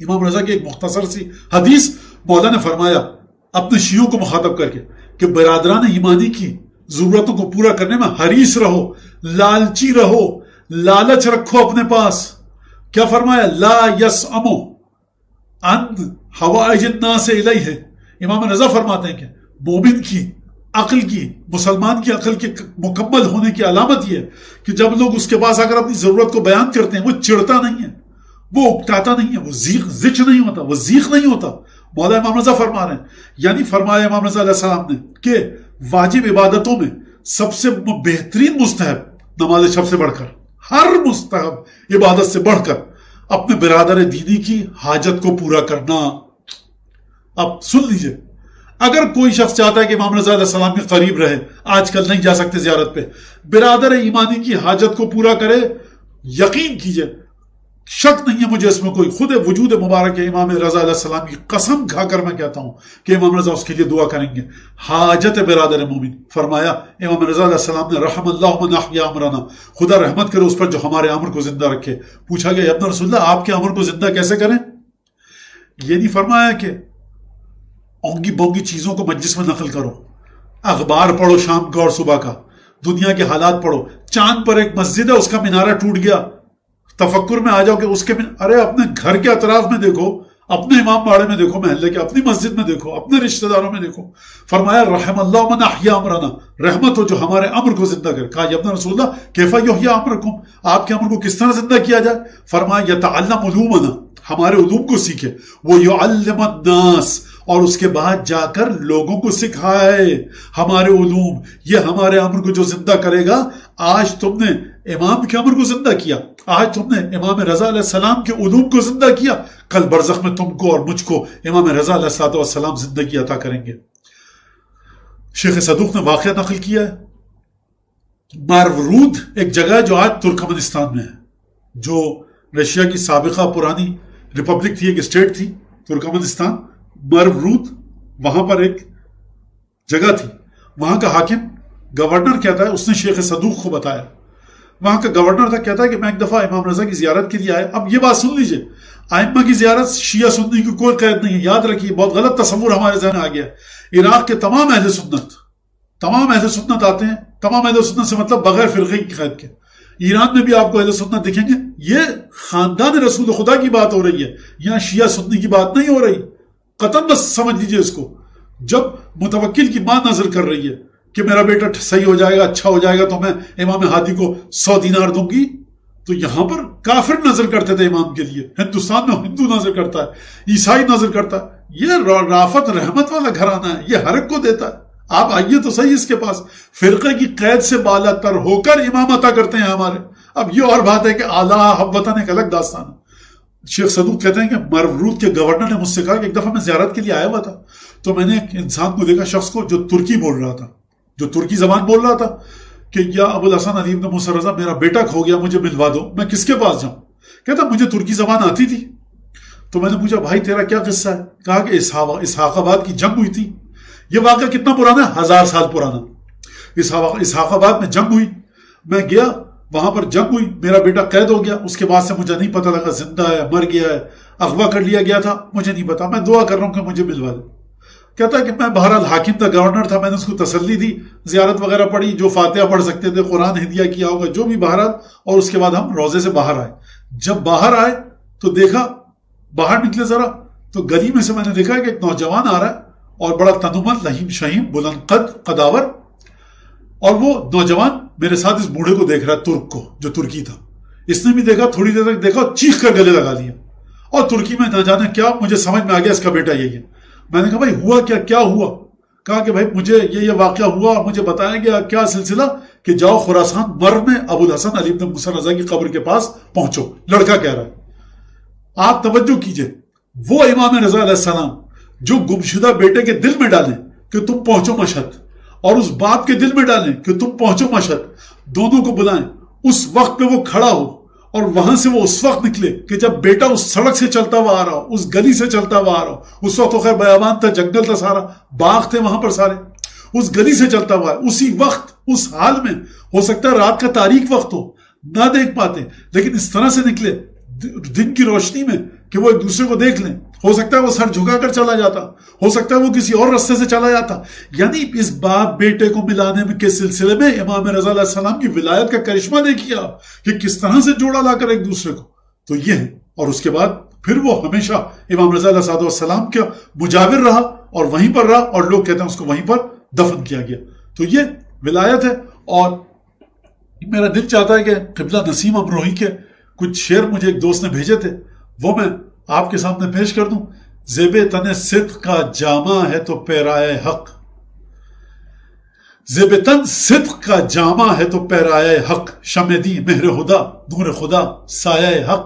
امام رضا کی ایک مختصر سی حدیث مولا نے فرمایا اپنے شیعوں کو مخاطب کر کے کہ برادران ایمانی کی ضرورتوں کو پورا کرنے میں حریص رہو، لالچی رہو، لالچ رکھو اپنے پاس. کیا فرمایا؟ لا یسأمو ان حوائج الناس الیہ. امام رضا فرماتے ہیں کہ مومن کی عقل کی، مسلمان کی عقل کے مکمل ہونے کی علامت یہ ہے کہ جب لوگ اس کے پاس اگر اپنی ضرورت کو بیان کرتے ہیں وہ چڑھتا نہیں ہے، وہ اکتاتا نہیں ہے، وہ زچ نہیں ہوتا، وہ زیخ نہیں ہوتا. مولا امام رضا فرما رہے ہیں، یعنی فرمایا امام رضا علیہ السلام نے کہ واجب عبادتوں میں سب سے بہترین مستحب نماز شب سے بڑھ کر، ہر مستحب عبادت سے بڑھ کر اپنے برادر دینی کی حاجت کو پورا کرنا. اب سن لیجئے، اگر کوئی شخص چاہتا ہے کہ امام رضا علیہ السلام کے قریب رہے، آج کل نہیں جا سکتے زیارت پہ، برادر ایمانی کی حاجت کو پورا کرے، یقین کیجئے، شک نہیں ہے مجھے اس میں کوئی، خود وجود مبارک ہے امام رضا علیہ السلام کی قسم کھا کر میں کہتا ہوں کہ امام رضا اس کے لیے دعا کریں گے. حاجت برادر مومن. فرمایا امام رضا علیہ السلام نے رحم اللہ من احیا امرنا، خدا رحمت کرے اس پر جو ہمارے امر کو زندہ رکھے. پوچھا گیا ابن رسول اللہ آپ کے امر کو زندہ کیسے کریں؟ یہ نہیں فرمایا کہ اونگی بونگی چیزوں کو مجلس میں نقل کرو، اخبار پڑھو شام کا اور صبح کا، دنیا کے حالات پڑھو. چاند پر ایک مسجد ہے، اس کا مینارہ ٹوٹ گیا، تفکر میں آ جاؤ کہ اس کے ارے اپنے گھر کے اطراف میں دیکھو، اپنے امام باڑے میں دیکھو، محلے کے اپنی مسجد میں دیکھو، اپنے رشتہ داروں میں دیکھو. فرمایا رحم اللہ من احیا امرنا، رحمت ہو جو ہمارے امر کو زندہ کرے. کہا یا ابن رسول اللہ کیف یحیی امرکم، آپ کے امر کو کس طرح زندہ کیا جائے؟ فرمایا یتعلم علومنا، ہمارے علوم کو سیکھے، وہ یعلم الناس، اور اس کے بعد جا کر لوگوں کو سکھائے ہمارے علوم. یہ ہمارے امر کو جو زندہ کرے گا. آج تم نے امام کے امر کو زندہ کیا، آج تم نے امام رضا علیہ السلام کے علوم کو زندہ کیا، کل برزخ میں تم کو اور مجھ کو امام رضا علیہ السلام زندگی عطا کریں گے. شیخ صدوق نے واقعہ نقل کیا ہے، مارورود ایک جگہ ہے جو آج ترکمانستان میں ہے، جو رشیا کی سابقہ پرانی ریپبلک تھی، ایک اسٹیٹ تھی ترکمانستان. مارورود وہاں پر ایک جگہ تھی، وہاں کا حاکم گورنر کہتا ہے، اس نے شیخ صدوق کو بتایا، وہاں کا گورنر تھا، کہتا ہے کہ میں ایک دفعہ امام رضا کی زیارت کے لیے آیا. اب یہ بات سن لیجئے، ائمہ کی زیارت شیعہ سنی کی کوئی قید نہیں ہے، یاد رکھیے، بہت غلط تصور ہمارے ذہن آ گیا. عراق کے تمام اہل سنت آتے ہیں، تمام اہل سنت سے مطلب بغیر فرقے کی قید کے. ایران میں بھی آپ کو اہل سنت دکھیں گے. یہ خاندان رسول خدا کی بات ہو رہی ہے، یہاں شیعہ سنی کی بات نہیں ہو رہی. قطعاً بس سمجھ لیجئے اس کو. جب متوکل کی ماں نظر کر رہی ہے کہ میرا بیٹا صحیح ہو جائے گا، اچھا ہو جائے گا تو میں امام ہادی کو 100 دینار دوں گی، تو یہاں پر کافر نظر کرتے تھے امام کے لیے. ہندوستان میں ہندو نظر کرتا ہے، عیسائی نظر کرتا ہے. یہ رافت رحمت والا گھرانہ ہے، یہ ہر ایک کو دیتا ہے. آپ آئیے تو صحیح اس کے پاس، فرقے کی قید سے بالا تر ہو کر امام عطا کرتے ہیں ہمارے. اب یہ اور بات ہے کہ اعلیٰ حبتاً ایک الگ داستان ہے. شیخ صدوق کہتے ہیں کہ مارورود کے گورنر نے مجھ سے کہا کہ ایک دفعہ میں زیارت کے لیے آیا ہوا تھا، تو میں نے ایک انسان کو دیکھا، شخص کو جو ترکی بول رہا تھا، جو ترکی زبان بول رہا تھا، کہ یا ابو الحسن علی بن موسیٰ رضا میرا بیٹا کھو گیا، مجھے ملوا دو، میں کس کے پاس جاؤں؟ کہتا مجھے ترکی زبان آتی تھی. تو میں نے پوچھا بھائی تیرا کیا قصہ ہے؟ کہا کہ اسحاق آباد کی جنگ ہوئی تھی. یہ واقعہ کتنا پرانا ہے؟ 1000 سال پرانا. اسحاق آباد میں جنگ ہوئی، میں گیا، وہاں پر جنگ ہوئی، میرا بیٹا قید ہو گیا. اس کے بعد سے مجھے نہیں پتہ لگا زندہ ہے مر گیا ہے، اغوا کر لیا گیا تھا، مجھے نہیں پتا. میں دعا کر رہا ہوں کہ مجھے ملوا دے. کہتا ہے کہ میں بہرحال حاکم تھا، گورنر تھا، میں نے اس کو تسلی دی، زیارت وغیرہ پڑھی، جو فاتحہ پڑھ سکتے تھے، قرآن ہدیہ کیا ہوگا، جو بھی بہرحال. اور اس کے بعد ہم روزے سے باہر آئے. جب باہر آئے تو دیکھا، باہر نکلے ذرا تو گلی میں سے میں نے دیکھا کہ ایک نوجوان آ رہا ہے اور بڑا تنومند، لہیم شہیم، بلند قد، قداور. اور وہ نوجوان میرے ساتھ اس بوڑھے کو دیکھ رہا ہے، ترک کو، جو ترکی تھا. اس نے بھی دیکھا، تھوڑی دیر تک دیکھا، چیخ کر گلے لگا لیا. اور ترکی میں نہ جانے کیا، مجھے سمجھ میں آ گیا اس کا بیٹا یہی ہے. میں نے کہا بھائی ہوا کیا ہوا؟ کہا کہ بھائی مجھے یہ واقعہ ہوا اور مجھے بتایا گیا. کیا سلسلہ؟ کہ جاؤ خراسان مر میں ابو الحسن علی بن موسیٰ رضا کی قبر کے پاس پہنچو. لڑکا کہہ رہا ہے. آپ توجہ کیجئے، وہ امام رضا علیہ السلام جو گمشدہ بیٹے کے دل میں ڈالیں کہ تم پہنچو مشہد، اور اس باپ کے دل میں ڈالیں کہ تم پہنچو مشہد، دونوں کو بلائیں. اس وقت پہ وہ کھڑا ہو اور وہاں سے وہ اس وقت نکلے کہ جب بیٹا اس سڑک سے چلتا ہوا آ رہا ہو، اس گلی سے چلتا ہوا آ رہا ہو. اس وقت تو خیر بیابان تھا، جنگل تھا، سارا باغ تھے وہاں پر سارے. اس گلی سے چلتا ہوا ہے، اسی وقت، اس حال میں، ہو سکتا ہے رات کا تاریک وقت ہو، نہ دیکھ پاتے، لیکن اس طرح سے نکلے. دن کی روشنی میں کہ وہ ایک دوسرے کو دیکھ لیں. ہو سکتا ہے وہ سر جھکا کر چلا جاتا, ہو سکتا ہے وہ کسی اور راستے سے چلا جاتا. یعنی اس باپ بیٹے کو ملانے کے سلسلے میں امام رضا علیہ السلام کی ولایت کا کرشمہ دیکھیے آپ کہ کس طرح سے جوڑا لا کر ایک دوسرے کو. تو یہ ہے. اور اس کے بعد پھر وہ ہمیشہ امام رضا علیہ السلام کا مجاور رہا اور وہیں پر رہا, اور لوگ کہتے ہیں اس کو وہیں پر دفن کیا گیا. تو یہ ولایت ہے. اور میرا دل چاہتا ہے کہ قبلہ نسیم امروہی کے کچھ شعر مجھے ایک دوست نے بھیجے تھے, وہ میں آپ کے سامنے پیش کر دوں. زیب تن صدق کا جامہ ہے تو پیرائے حق, زیب تن صدق کا جامہ ہے تو پیرائے حق, شمع دی مہر خدا نور خدا سایہ حق,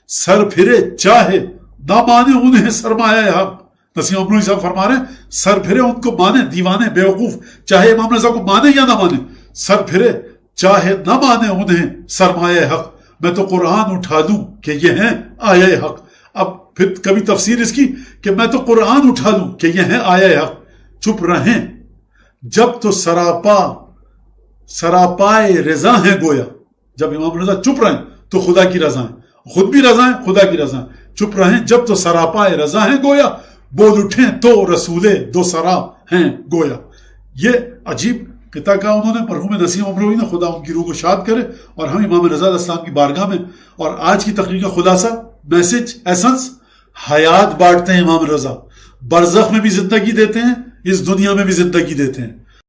سر پھرے چاہے نہ مانے انہیں سرمایہ حق. نسیم امروہی صاحب فرما رہے ہیں سر پھرے ان کو مانے دیوانے بیوقوف, چاہے امام رضا کو مانے یا نہ مانے, سر پھرے چاہے نہ مانے انہیں سرمایہ حق. میں تو قرآن اٹھا لوں کہ یہ ہیں آیہ حق. اب پھر کبھی تفسیر اس کی کہ میں تو قرآن اٹھا لوں کہ یہ ہیں آیہ حق. چپ رہیں جب تو سراپائے رضا ہیں گویا. جب امام رضا چپ رہیں تو خدا کی رضا ہیں, خود بھی رضا ہیں خدا کی رضا ہیں. چپ رہیں جب تو سراپائے رضا ہیں گویا, بول اٹھیں تو رسول دو سرا ہیں گویا. یہ عجیب قطعہ کا انہوں نے مرحوم نسیم امروہی نے, خدا ان کی روح کو شاد کرے. اور ہم امام رضا علیہ السلام کی بارگاہ میں, اور آج کی تقریر کا خلاصہ میسج ایسنس, حیات بانٹتے ہیں امام رضا, برزخ میں بھی زندگی دیتے ہیں, اس دنیا میں بھی زندگی دیتے ہیں.